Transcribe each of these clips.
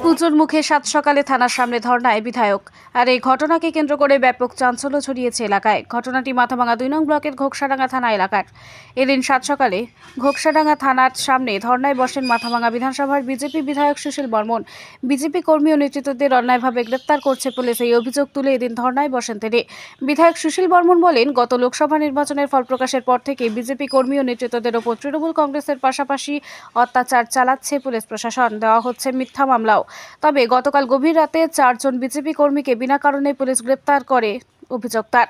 পুজোর মুখে সাত সকালে থানার সামনে ধর্নায় বিধায়ক। আর এই ঘটনাকে কেন্দ্র করে ব্যাপক চাঞ্চল্য ছড়িয়েছে এলাকায়। ঘটনাটি মাথাভাঙা 2 নং ব্লকের ঘোকসাডাঙ্গা থানা এলাকার। এদিন সাত সকালে ঘোকসাডাঙ্গা থানার সামনে ধর্নায় বসেন মাথাভাঙা বিধানসভার বিজেপি বিধায়ক সুশীল বর্মন। বিজেপি কর্মী ও নেতৃত্বদের অন্যায়ভাবে গ্রেপ্তার করছে পুলিশ, এই অভিযোগ তুলে এদিন ধর্নায় বসেন তিনি। বিধায়ক সুশীল বর্মন বলেন, গত লোকসভা নির্বাচনের ফল প্রকাশের পর থেকে বিজেপি কর্মী ও নেতৃত্বদের ওপর তৃণমূল কংগ্রেসের পাশাপাশি অত্যাচার চালাচ্ছে পুলিশ প্রশাসন, দেওয়া হচ্ছে মিথ্যা মামলাও। তবে গতকাল গভীর রাতে 4 জন বিজেপি কর্মীকে বিনা কারণে পুলিশ গ্রেপ্তার করে। অভিযোগ তার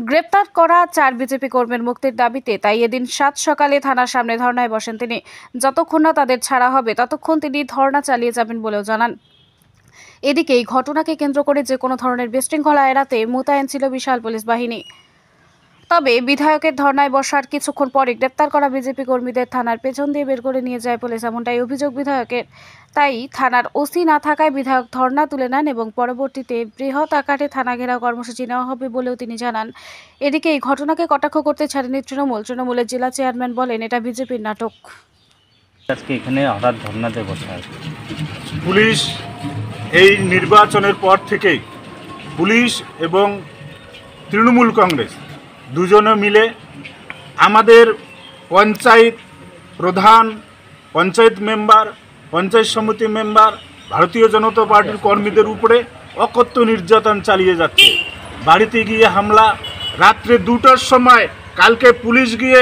গ্রেপ্তার করা 4 বিজেপি কর্মীর মুক্তির দাবিতে তাই এদিন 7 সকালে থানার সামনে ধর্নায় বসেন তিনি। যতক্ষণ না তাদের ছাড়া হবে ততক্ষণ তিনি ধর্না চালিয়ে যাবেন বলেও জানান। এদিকে এই ঘটনাকে কেন্দ্র করে যে কোনো ধরনের বিশৃঙ্খলা এড়াতে মোতায়েন ছিল বিশাল পুলিশ বাহিনী। তবে বিধায়কের ধর্নায় বসার কিছুক্ষণ পরে গ্রেপ্তার করা বিজেপি কর্মীদের থানার পেছন দিয়ে বের করে নিয়ে যায় পুলিশ, এমনটাই অভিযোগ বিধায়কের। তাই থানার ওসি না থাকায় বিধায়ক ধর্না তুলে নেন এবং পরবর্তীতে বৃহৎ আকারে থানা ঘেরাও কর্মসূচি নেওয়া হবে বলেও তিনি জানান। এদিকে এই ঘটনাকে কটাক্ষ করতে ছাড়েনি তৃণমূলের জেলা চেয়ারম্যান বলেন, এটা বিজেপির নাটক। আজকে এখানে হঠাৎ ধর্নাতে বসা হয়। পুলিশ এই নির্বাচনের পর থেকেই পুলিশ এবং তৃণমূল কংগ্রেস দুজনে মিলে আমাদের পঞ্চায়েত প্রধান, পঞ্চায়েত মেম্বার, পঞ্চায়েত সমিতি মেম্বার, ভারতীয় জনতা পার্টির কর্মীদের উপরে অকথ্য নির্যাতন চালিয়ে যাচ্ছে। বাড়িতে গিয়ে হামলা, রাত্রে 2টার সময় কালকে পুলিশ গিয়ে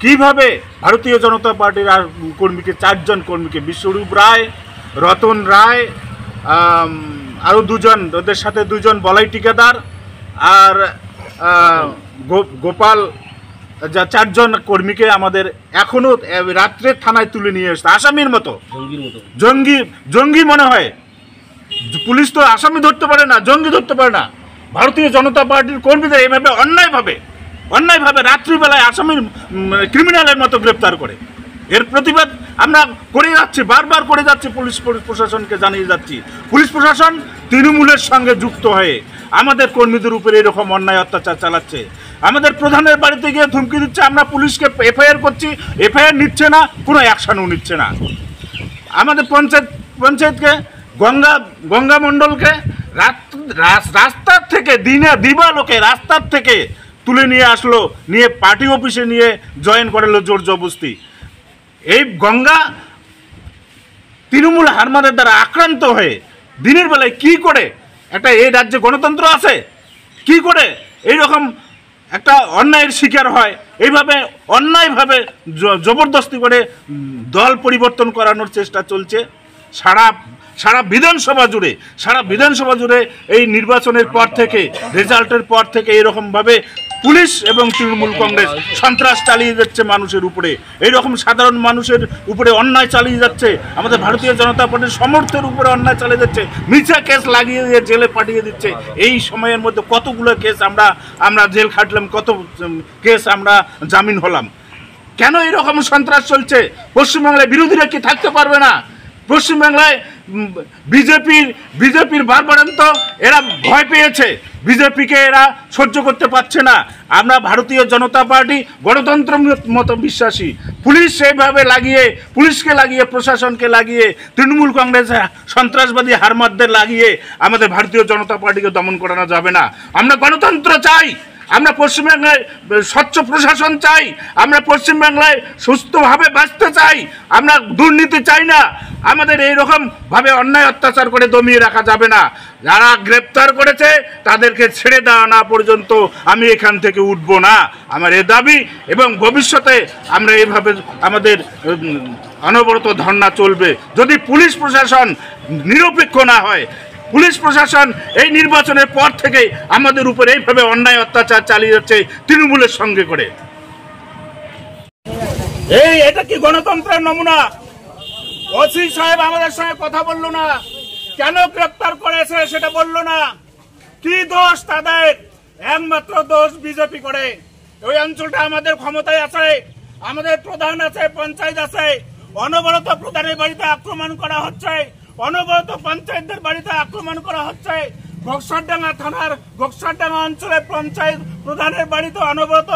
কিভাবে ভারতীয় জনতা পার্টির আর কর্মীকে 4 জন কর্মীকে, বিশ্বরূপ রায়, রতন রায়, আরও 2 জন, ওদের সাথে 2 জন বলাই ঠিকাদার আর গোপাল, যা 4 জন কর্মীকে আমাদের এখনো রাত্রে থানায় তুলে নিয়ে এসছে আসামির মতো। জঙ্গি মনে হয়। পুলিশ তো আসামি ধরতে পারে না, জঙ্গি ধরতে পারে না। ভারতীয় জনতা পার্টির কর্মীদের এইভাবে অন্যায়ভাবে রাত্রিবেলায় আসামির ক্রিমিনালের মতো গ্রেপ্তার করে। এর প্রতিবাদ আমরা করে যাচ্ছি, বারবার করে যাচ্ছি, পুলিশ প্রশাসনকে জানিয়ে যাচ্ছি। পুলিশ প্রশাসন তৃণমূলের সঙ্গে যুক্ত হয়ে আমাদের কর্মীদের উপরে এরকম অন্যায় অত্যাচার চালাচ্ছে। আমাদের প্রধানের বাড়িতে গিয়ে ধুমকি দিচ্ছে, আমরা পুলিশকে এফআইআর করছি, এফআইআর নিচ্ছে না, কোনো অ্যাকশনও নিচ্ছে না। আমাদের পঞ্চায়েতকে গঙ্গা মণ্ডলকে রাস্তার থেকে দিবালোকে রাস্তার থেকে তুলে নিয়ে আসলো, নিয়ে পার্টি অফিসে নিয়ে জয়েন করালো জোর জবরদস্তি। এই গঙ্গা তৃণমূল হারমাদের দ্বারা আক্রান্ত হয়ে দিনের বেলায় কি করে একটা এই রাজ্যে গণতন্ত্র আছে, কি করে এইরকম একটা অন্যায়ের শিকার হয়, এইভাবে অন্যায়ভাবে জবরদস্তি করে দল পরিবর্তন করানোর চেষ্টা চলছে সারা বিধানসভা জুড়ে এই নির্বাচনের পর থেকে, রেজাল্টের পর থেকে এরকমভাবে পুলিশ এবং তৃণমূল কংগ্রেস সন্ত্রাস চালিয়ে যাচ্ছে মানুষের উপরে, এইরকম সাধারণ মানুষের উপরে অন্যায় চালিয়ে যাচ্ছে। আমাদের ভারতীয় জনতা পার্টির সমর্থের উপরে অন্যায় চালিয়ে যাচ্ছে, মিথ্যা কেস লাগিয়ে দিয়ে জেলে পাঠিয়ে দিচ্ছে। এই সময়ের মধ্যে কতগুলো কেস আমরা জেল খাটলাম, কত কেস আমরা জামিন হলাম। কেন এরকম সন্ত্রাস চলছে? পশ্চিমবাংলায় বিরোধীরা কি থাকতে পারবে না? পশ্চিমবাংলায় বিজেপির বারবারান্ত এরা ভয় পেয়েছে, বিজেপিকে এরা সহ্য করতে পারছে না। আমরা ভারতীয় জনতা পার্টি গণতন্ত্র মতো বিশ্বাসী। পুলিশকে লাগিয়ে প্রশাসনকে লাগিয়ে তৃণমূল কংগ্রেস সন্ত্রাসবাদী হারমাদদের লাগিয়ে আমাদের ভারতীয় জনতা পার্টিকে দমন করানো যাবে না। আমরা গণতন্ত্র চাই, আমরা পশ্চিমবাংলায় স্বচ্ছ প্রশাসন চাই, আমরা পশ্চিমবাংলায় সুস্থভাবে বাঁচতে চাই, আমরা দুর্নীতি চাই না। আমাদের এইরকমভাবে অন্যায় অত্যাচার করে দমিয়ে রাখা যাবে না। যারা গ্রেপ্তার করেছে তাদেরকে ছেড়ে দেওয়া না পর্যন্ত আমি এখান থেকে উঠব না, আমার এ দাবি। এবং ভবিষ্যতে আমরা এইভাবে আমাদের অনবরত ধর্ণা চলবে। যদি পুলিশ প্রশাসন নিরপেক্ষ না হয়, পুলিশ প্রশাসন এই নির্বাচনের পর থেকে আমাদের উপর এইভাবে অন্যায় অত্যাচার চালিয়ে যাচ্ছে তৃণমূলের সঙ্গে করে, এটা কি গণতন্ত্রের নমুনা? ওসি সাহেব আমাদের সঙ্গে কথা বললো না, কেন গ্রেপ্তার করেছে সেটা বললো না। কি দোষ তাদের? একমাত্র দোষ বিজেপি করে। ওই অঞ্চলটা আমাদের ক্ষমতায় আছে, আমাদের প্রধান আছে, পঞ্চায়েত আছে, অনবরত প্রধানের বাড়িতে আক্রমণ করা হচ্ছে, অনবরত পঞ্চায়েতদের বাড়িতে আক্রমণ করা হচ্ছে। ঘোকসারডাঙ্গা থানার ঘোকসারডাঙ্গা অঞ্চলের পঞ্চায়েত প্রধানের বাড়িতে অনবরত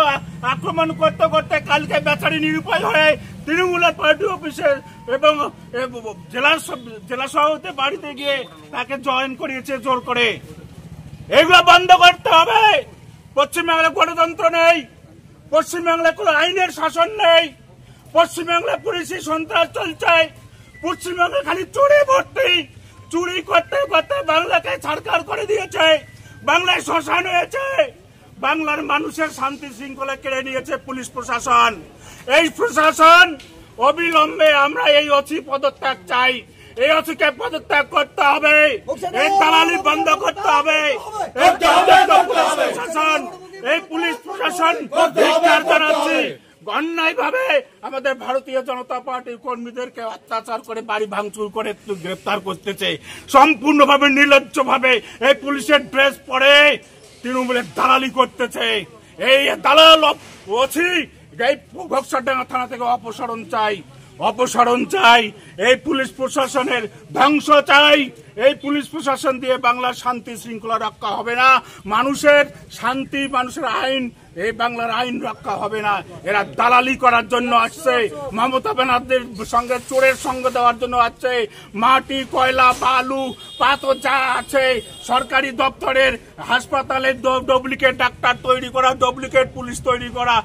আক্রমণ করতে করতে কালকে বেচারি নিরুপায় হয়ে তৃণমূলের পার্টি অফিসে এবং জেলা সভাপতি বাড়িতে গিয়ে তাকে জয়েন করিয়েছে জোর করে। এগুলো বন্ধ করতে হবে। পশ্চিমবাংলায় গণতন্ত্র নেই, পশ্চিমবাংলায় কোনো আইনের শাসন নেই, পশ্চিমবাংলায় পুলিশি সন্ত্রাস চলছে, পশ্চিমবাংলায় খালি চুরি ভর্তি। চুরি করতে করতে বাংলাকে ছাড়খাড় করে দিয়েছে, বাংলায় শ্মশান হয়েছে, বাংলার মানুষের শান্তি শৃঙ্খলা কেড়ে নিয়েছে পুলিশ প্রশাসন। এই প্রশাসন অবিলম্বে আমরা এই অচি পদত্যাগ চাই। এই অচিকে পদত্যাগ করতে হবে, এই দালালি বন্ধ করতে হবে। এই পুলিশ প্রশাসন ধিক্কার জানাচ্ছি। অন্যায় ভাবে আমাদের ভারতীয় জনতা পার্টির কর্মীদেরকে অত্যাচার করে বাড়ি ভাঙচুর করে গ্রেপ্তার করতেছে। সম্পূর্ণভাবে নির্লজ্জ ভাবে এই পুলিশের ড্রেস পরে তৃণমূলের দালালি করতেছে। এই দালাল ওছি এই ঘোকসারডাঙ্গা থানা থেকে অপসারণ চাই। এই পুলিশ প্রশাসনের ধ্বংস চাই। এই পুলিশ প্রশাসন দিয়ে বাংলার শান্তি শৃঙ্খলা রক্ষা হবে না, মানুষের শান্তি, মানুষের আইন, এই বাংলার আইন রক্ষা হবে না। এরা দালালি করার জন্য আসছে, মমতা ব্যানার্জির সঙ্গে চোরের সঙ্গ দেওয়ার জন্য আসছে। মাটি, কয়লা, বালু, পাথর যা আছে, সরকারি দপ্তরের হাসপাতালে ডুপ্লিকেট ডাক্তার তৈরি করা, ডুপ্লিকেট পুলিশ তৈরি করা,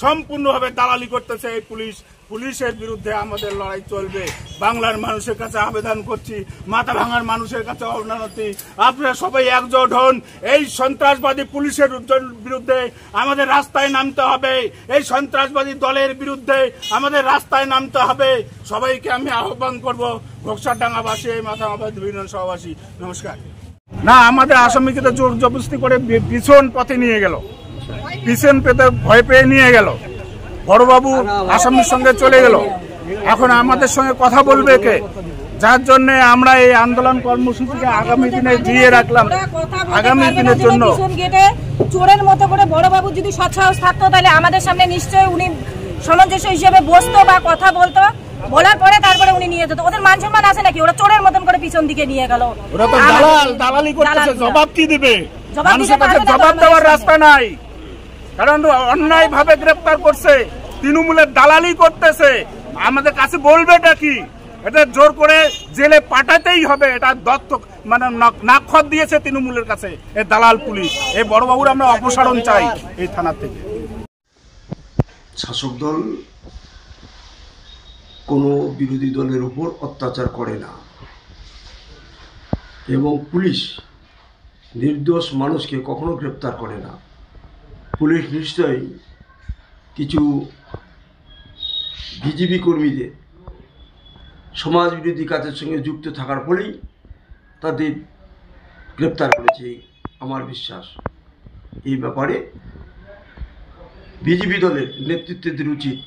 সম্পূর্ণভাবে দালালি করতেছে এই পুলিশ। পুলিশের বিরুদ্ধে আমাদের লড়াই চলবে। বাংলার মানুষের কাছে আবেদন করছি, মাথা ভাঙার মানুষের কাছে অনুরোধী, আপনারা সবাই একজোট হন। এই সন্ত্রাসবাদী পুলিশের বিরুদ্ধে আমাদের রাস্তায় নামতে হবে। এই সন্ত্রাসবাদী দলের বিরুদ্ধে আমাদের রাস্তায় নামতে হবে। সবাইকে আমি আহ্বান করব, ঘোকসারডাঙ্গাবাসী, এই মাথাভাঙা বিধানসভাবাসী, নমস্কার। না, আমাদের আসামিকে তো জোর জবরদস্তি করে পিছন পথে নিয়ে গেল, পিছন পেতে ভয় পেয়ে নিয়ে গেল। বড়বাবু আসামির সঙ্গে চলে গেল, এখন আমাদের সঙ্গে কথা বলবে কে? যার জন্য আমরা এই আন্দোলন কর্মসূচিকে আগামী দিনে দিয়ে রাখলাম। আগামী দিনের জন্য চোরের মতো করে বড়বাবু যদি সৎসাহস থাকতো, তাহলে আমাদের সামনে নিশ্চয়ই উনি সামঞ্জস্য হিসেবে বসতো বা কথা বলতো, বলার পরে তারপরে উনি নিয়ে যেত। ওদের মান সম্মান আছে নাকি? ওরা চোরের মতন করে পিছন দিকে নিয়ে গেল। ওরা তো দালালি করতেছে, জবাব কি দিবে? মানুষের কাছে জবাব দেওয়ার রাস্তা নাই, কারণ অন্যায় ভাবে গ্রেপ্তার করছে, তৃণমূলের দালালি করতেছে। আমাদের কাছে বলবেটা কি? এটা জোর করে জেলে পাঠাতেই হবে। এটা দত্তক মানে নাক্ষর দিয়েছে তৃণমূলের কাছে এই দালাল পুলিশ। এই বড়বাবুর আমরা অপসারণ চাই এই থানা থেকে। শাসক দল কোনো বিরোধী দলের উপর অত্যাচার করে না, এবং পুলিশ নির্দোষ মানুষকে কখনো গ্রেপ্তার করে না। পুলিশ নিশ্চয়ই কিছু বিজেপি কর্মীদের সমাজবিরোধী কাজের সঙ্গে যুক্ত থাকার ফলেই তাদের গ্রেপ্তার করেছে আমার বিশ্বাস। এই ব্যাপারে বিজেপি দলের নেতৃত্বদের উচিত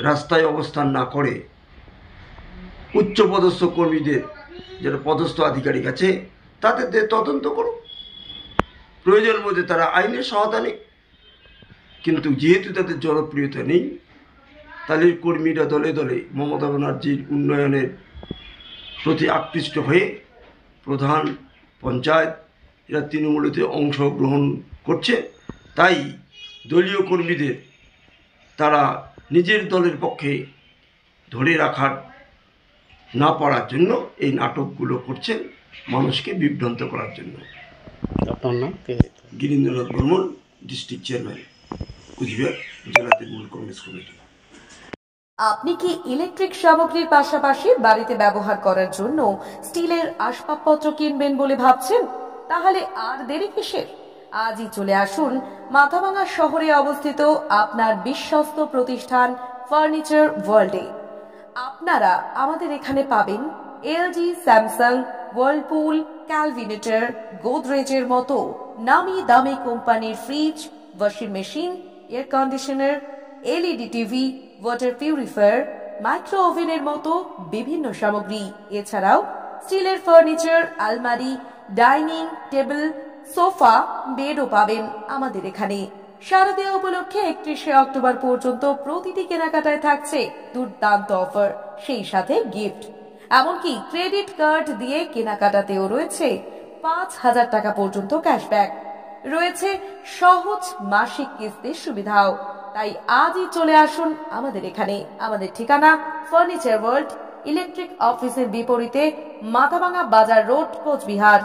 রাস্তায় অবস্থান না করে উচ্চপদস্থ কর্মীদের, যারা পদস্থ আধিকারিক আছে, তাদের তদন্ত করুক, প্রয়োজনের মধ্যে তারা আইনের সহায়তা নেই। কিন্তু যেহেতু তাদের জনপ্রিয়তা নেই, তাহলে কর্মীরা দলে দলে মমতা ব্যানার্জির উন্নয়নের প্রতি আকৃষ্ট হয়ে প্রধান, পঞ্চায়েত এরা তৃণমূলেতে অংশগ্রহণ করছে। তাই দলীয় কর্মীদের তারা নিজের দলের পক্ষে ধরে রাখার না পারার জন্য এই নাটকগুলো করছেন, মানুষকে বিভ্রান্ত করার জন্য। আপনার নাম? গিরীন্দ্রনাথ বর্মন, ডিস্ট্রিক্ট চেয়ারম্যান, কুচবিহার জেলা তৃণমূল কংগ্রেস কমিটি। আপনি কি ইলেকট্রিক সামগ্রীর পাশাপাশি বাড়িতে ব্যবহার করার জন্য স্টিলের আসবাবপত্র কিনবেন বলে ভাবছেন? তাহলে আর দেরি কিসের? আজই চলে আসুন মাথাভাঙা শহরে অবস্থিত আপনার বিশ্বস্ত প্রতিষ্ঠান ফার্নিচার ওয়ার্ল্ডে। আপনারা আমাদের এখানে পাবেন এলজি, স্যামসাং, ওয়ার্লপুল, ক্যালভিনেটর, গোদরেজের মতো নামি দামি কোম্পানির fridge, washing machine, air conditioner, LED TV, water purifier, micro ওভেনের মতো বিভিন্ন সামগ্রী। এছাড়াও স্টিলের ফার্নিচার, আলমারি, ডাইনিং টেবিল, সোফা, বেডও পাবেন আমাদের এখানে। শারদীয়া উপলক্ষে 31শে অক্টোবর পর্যন্ত প্রতিটি কেনাকাটায় থাকছে দুর্দান্ত অফার। সেই সাথে গিফট, এমনকি ক্রেডিট কার্ড দিয়ে কেনাকাটাতেও রয়েছে 5,000 টাকা পর্যন্ত ক্যাশব্যাক। রয়েছে সহজ মাসিক কিস্তির সুবিধাও। তাই আজই চলে আসুন আমাদের এখানে। আমাদের ঠিকানা ফার্নিচার ওয়ার্ল্ড, ইলেকট্রিক অফিসের বিপরীতে, মাথাভাঙা বাজার রোড, কোচবিহার।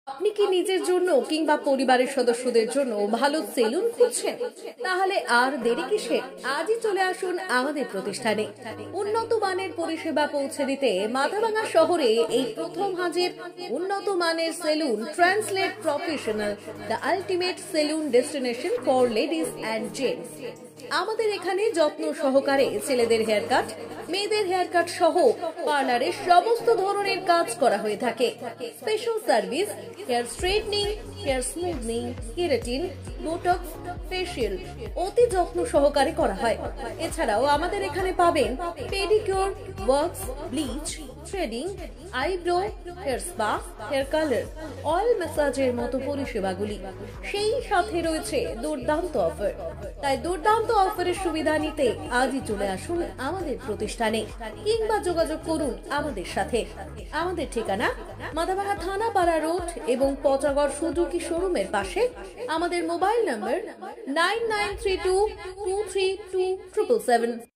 আপনি কি নিজের জন্য কিংবা পরিবারের সদস্যদের জন্য ভালো সেলুন খুঁজছেন? তাহলে আর দেরি কিসের? আজই চলে আসুন আমাদের প্রতিষ্ঠানে। উন্নত মানের পরিষেবা পৌঁছে দিতে মাথাভাঙা শহরে এই প্রথম হাজির উন্নত মানের salon translate professional, the ultimate salon destination for ladies and gents. আমাদের এখানে যত্ন সহকারে ছেলেদের হেয়ার কাট, মেয়েদের হেয়ার কাট সহ পার্লারের সমস্ত ধরনের কাজ করা হয়ে থাকে। Special service, hair straightening, hair smoothing, keratin, Botox, facial অতি যত্ন সহকারে করা হয়। এছাড়াও আমাদের এখানে পাবেন pedicure, wax, bleach, threading, eyebrow, hair spa, hair colour, oil ম্যাসাজের মতো পরিষেবাগুলি। সেই সাথে রয়েছে দুর্দান্ত অফার। তাই দুর্দান্ত অফারের সুবিধা নিতে আজই চলে আসুন আমাদের প্রতিষ্ঠানে কিংবা যোগাযোগ করুন আমাদের সাথে। আমাদের ঠিকানা মাথাভাঙা থানাপাড়া রোড এবং পচাগড় সুজুকি শোরুমের পাশে। আমাদের মোবাইল নম্বর 9932232777।